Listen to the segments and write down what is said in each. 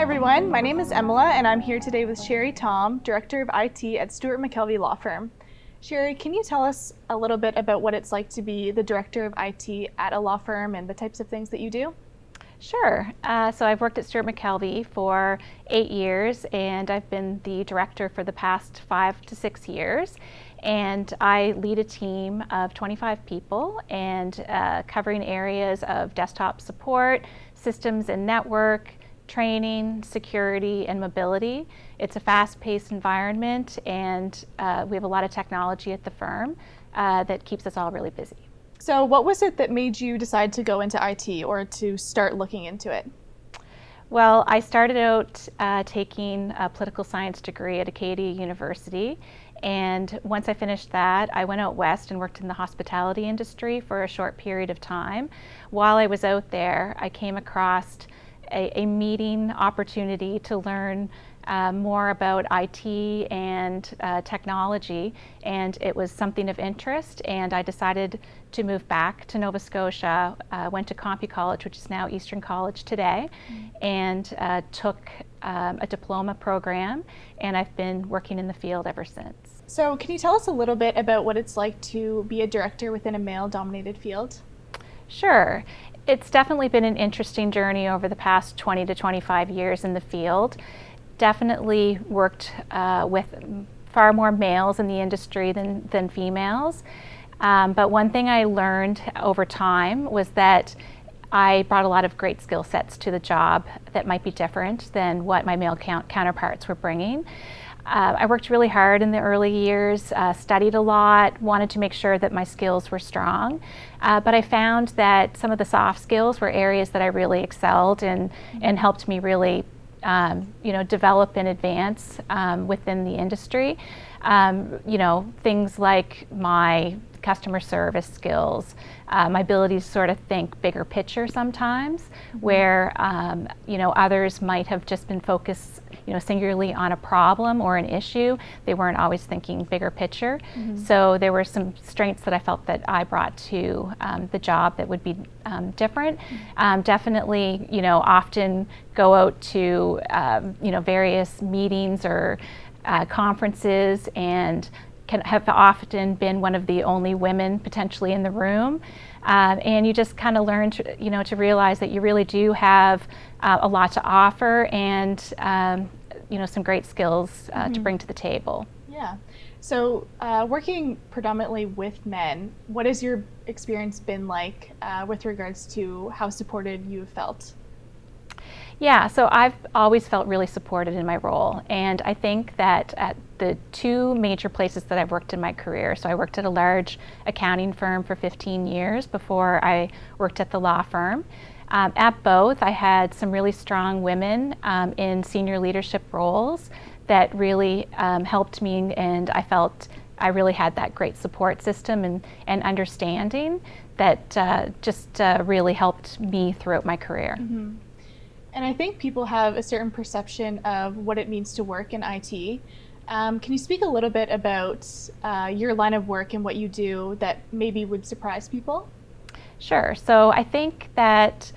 everyone, my name is Emila and I'm here today with Sherry Tom, Director of IT at Stewart McKelvey Law Firm. Sherry, can you tell us a little bit about what it's like to be the Director of IT at a law firm and the types of things that you do? Sure. So I've worked at Stewart McKelvey for 8 years, and I've been the director for the past 5 to 6 years. And I lead a team of 25 people and covering areas of desktop support, systems and network, training, security, and mobility. It's a fast-paced environment, and we have a lot of technology at the firm that keeps us all really busy. So what was it that made you decide to go into IT or to start looking into it? Well, I started out taking a political science degree at Acadia University, and once I finished that, I went out west and worked in the hospitality industry for a short period of time. While I was out there, I came across a meeting opportunity to learn more about IT and technology, and it was something of interest, and I decided to move back to Nova Scotia. Went to CompuCollege, which is now Eastern College today, and took a diploma program, and I've been working in the field ever since. So can you tell us a little bit about what it's like to be a director within a male-dominated field? Sure. It's definitely been an interesting journey over the past 20 to 25 years in the field. Definitely worked with far more males in the industry than females. But one thing I learned over time was that I brought a lot of great skill sets to the job that might be different than what my male counterparts were bringing. I worked really hard in the early years, studied a lot, wanted to make sure that my skills were strong. But I found that some of the soft skills were areas that I really excelled in and helped me really develop and advance within the industry. Things like my customer service skills, my ability to sort of think bigger picture sometimes, where others might have just been focused singularly on a problem or an issue. They weren't always thinking bigger picture. So there were some strengths that I felt that I brought to the job that would be different. Definitely, often go out to various meetings or conferences, and have often been one of the only women potentially in the room. And you just kind of learn to realize that you really do have a lot to offer, and some great skills to bring to the table. Yeah. So working predominantly with men, what has your experience been like with regards to how supported you've felt? Yeah, so I've always felt really supported in my role, and I think that at the two major places that I've worked in my career, so I worked at a large accounting firm for 15 years before I worked at the law firm. At both, I had some really strong women in senior leadership roles that really helped me, and I felt I really had that great support system and understanding that just really helped me throughout my career. And I think people have a certain perception of what it means to work in IT. Can you speak a little bit about your line of work and what you do that maybe would surprise people? Sure. So I think that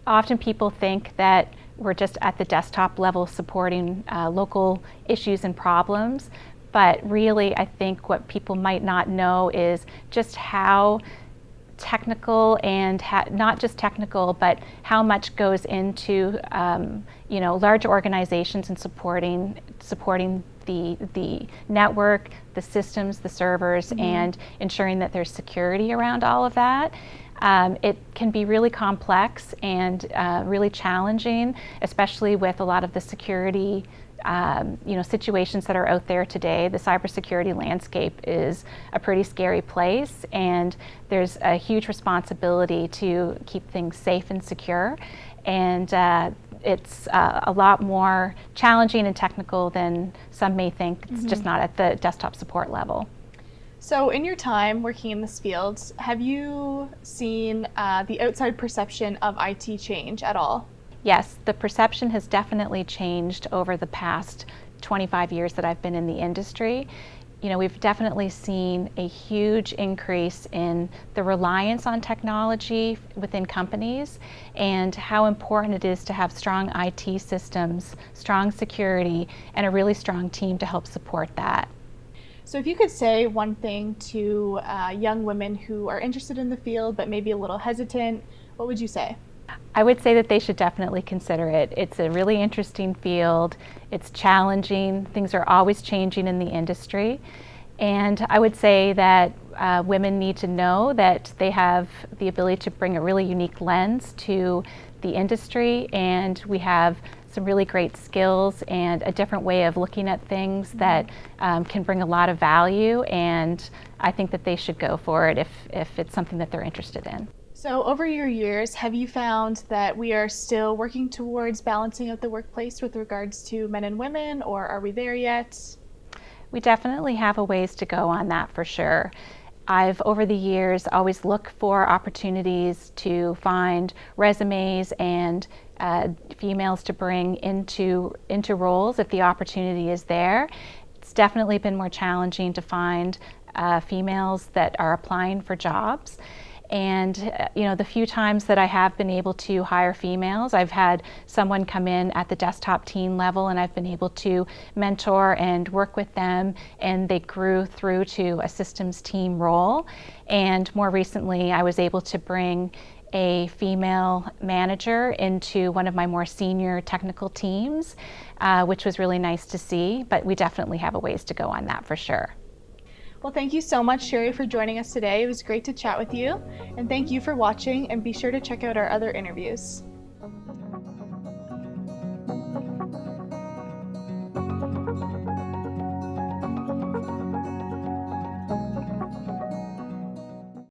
often people think that we're just at the desktop level supporting local issues and problems. But really, I think what people might not know is just how technical and not just technical, but how much goes into large organizations and supporting the network, the systems, the servers, and ensuring that there's security around all of that. It can be really complex and really challenging, especially with a lot of the security situations that are out there today. The cybersecurity landscape is a pretty scary place, and there's a huge responsibility to keep things safe and secure. And it's a lot more challenging and technical than some may think. It's just not at the desktop support level. So in your time working in this field, have you seen the outside perception of IT change at all? Yes, the perception has definitely changed over the past 25 years that I've been in the industry. we've definitely seen a huge increase in the reliance on technology within companies and how important it is to have strong IT systems, strong security, and a really strong team to help support that. So if you could say one thing to young women who are interested in the field but maybe a little hesitant, what would you say? I would say that they should definitely consider it. It's a really interesting field. It's challenging. Things are always changing in the industry. And I would say that women need to know that they have the ability to bring a really unique lens to the industry, and we have some really great skills and a different way of looking at things that can bring a lot of value, and I think that they should go for it if it's something that they're interested in. So over your years, have you found that we are still working towards balancing out the workplace with regards to men and women, or are we there yet? We definitely have a ways to go on that for sure. I've, over the years, always looked for opportunities to find resumes and females to bring into roles if the opportunity is there. It's definitely been more challenging to find females that are applying for jobs. And the few times that I have been able to hire females, I've had someone come in at the desktop team level, and I've been able to mentor and work with them, and they grew through to a systems team role. And more recently, I was able to bring a female manager into one of my more senior technical teams, which was really nice to see, but we definitely have a ways to go on that for sure. Well, thank you so much, Sherry, for joining us today. It was great to chat with you. And thank you for watching, and be sure to check out our other interviews.